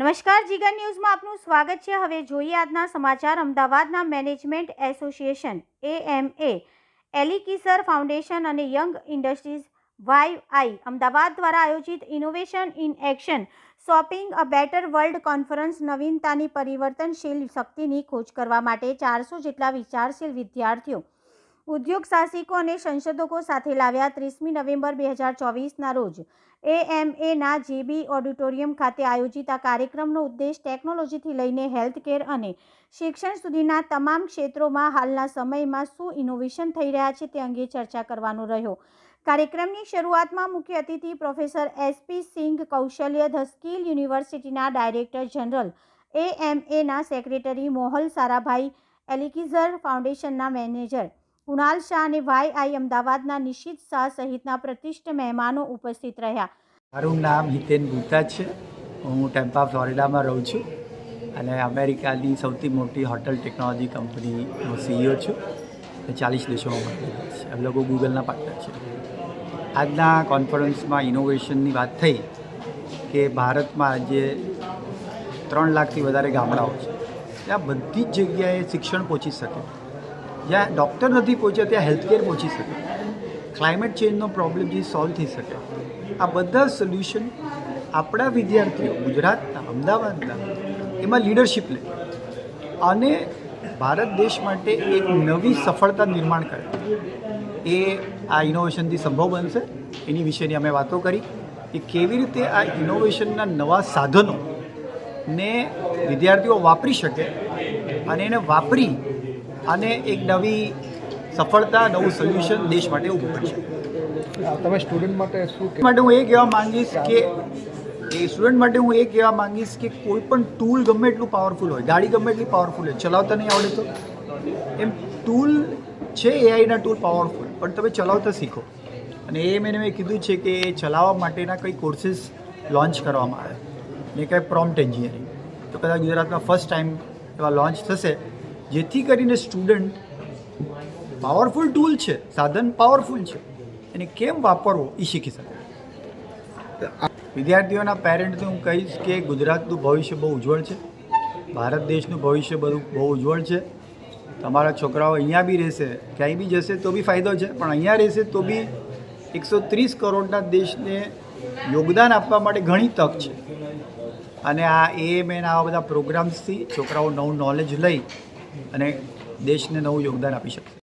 નમસ્કાર, જીગર ન્યૂઝમાં આપનું સ્વાગત છે। હવે જોઈએ આજના સમાચાર। અમદાવાદના મેનેજમેન્ટ એસોસિએશન AMA, એલિકીસર ફાઉન્ડેશન અને યંગ ઇન્ડસ્ટ્રીઝ YI અમદાવાદ દ્વારા આયોજિત innovation in action shaping a better world conference નવીનતાની પરિવર્તનશીલ શક્તિની ખોજ કરવા માટે 400 જેટલા વિચારશીલ વિદ્યાર્થીઓ, ઉદ્યોગ સાહસિકો અને સંશોધકો સાથે લાવ્યા। 30મી નવેમ્બર 2024ના રોજ AMAના JB ઓડિટોરિયમ ખાતે આયોજિત આ કાર્યક્રમનો ઉદ્દેશ ટેકનોલોજીથી લઈને હેલ્થકેર અને શિક્ષણ સુધીના તમામ ક્ષેત્રોમાં હાલના સમયમાં શું ઇનોવેશન થઈ રહ્યા છે તે અંગે ચર્ચા કરવાનો રહ્યો। કાર્યક્રમની શરૂઆતમાં મુખ્ય અતિથિ પ્રોફેસર SP સિંઘ કૌશલ્ય ધ સ્કિલ યુનિવર્સિટીના ડાયરેક્ટર જનરલ, AMAના સેક્રેટરી મોહલ સારાભાઈ, એલિકીઝર ફાઉન્ડેશનના મેનેજર કુણાલ શાહ અને YI અમદાવાદના નિશિત શાહ સહિતના પ્રતિષ્ઠિત મહેમાનો ઉપસ્થિત રહ્યા। મારું નામ હિતેન ગુપ્તા છે। હું ટેમ્પા ફ્લોરિડામાં રહું છું અને અમેરિકાની સૌથી મોટી હોટલ ટેકનોલોજી કંપનીનો CEO છું। 40 દેશોમાં મળેલા છે। અમે લોકો ગૂગલના પાર્ટનર છે। આજના કોન્ફરન્સમાં ઇનોવેશનની વાત થઈ કે ભારતમાં આજે 3 લાખથી વધારે ગામડાઓ છે, ત્યાં બધી જ જગ્યાએ શિક્ષણ પહોંચી શકે, જ્યાં ડૉક્ટર નથી પહોંચ્યા ત્યાં હેલ્થકેર પહોંચી શકે, ક્લાઇમેટ ચેન્જનો પ્રોબ્લેમ જે સોલ્વ થઈ શકે, આ બધા સોલ્યુશન આપણા વિદ્યાર્થીઓ ગુજરાતના, અમદાવાદના એમાં લીડરશિપ લે અને ભારત દેશ માટે એક નવી સફળતા નિર્માણ કરે, એ આ ઇનોવેશનથી સંભવ બનશે। એની વિશેની અમે વાતો કરી કે કેવી રીતે આ ઇનોવેશનના નવા સાધનોને વિદ્યાર્થીઓ વાપરી શકે અને એને વાપરી અને એક નવી સફળતા, નવું સોલ્યુશન દેશ માટે ઊભું કરી શકે। તમે સ્ટુડન્ટ માટે શું માટે હું એ કહેવા માંગીશ કે કોઈ પણ ટૂલ ગમે એટલું પાવરફુલ હોય, ગાડી ગમે એટલી પાવરફુલ હોય, ચલાવતા નહીં આવડે તો એમ ટૂલ છે, AIના ટૂલ પાવરફુલ, પણ તમે ચલાવતા શીખો। અને એ મેં કીધું છે કે એ ચલાવવા માટેના કંઈ કોર્સીસ લોન્ચ કરવામાં આવે ને કંઈ પ્રોમ્પ્ટ એન્જિનિયરિંગ, તો કદાચ ગુજરાતમાં ફર્સ્ટ ટાઈમ એવા લોન્ચ થશે, જેથી કરીને સ્ટુડન્ટ પાવરફુલ ટૂલ છે, સાધન પાવરફુલ છે, એને કેમ વાપરવો એ શીખી શકે। વિદ્યાર્થીઓના પેરેન્ટ્સને હું કહીશ કે ગુજરાતનું ભવિષ્ય બહુ ઉજ્જવળ છે, ભારત દેશનું ભવિષ્ય બહુ ઉજ્જવળ છે। તમારા છોકરાઓ અહીંયા બી રહેશે, ક્યાંય બી જશે તો બી ફાયદો છે, પણ અહીંયા રહેશે તો બી 130 કરોડના દેશને યોગદાન આપવા માટે ઘણી તક છે। અને આ AMAના આવા બધા પ્રોગ્રામ્સથી છોકરાઓ નવું નોલેજ લઈ અને દેશને નવું યોગદાન આપી શકશે।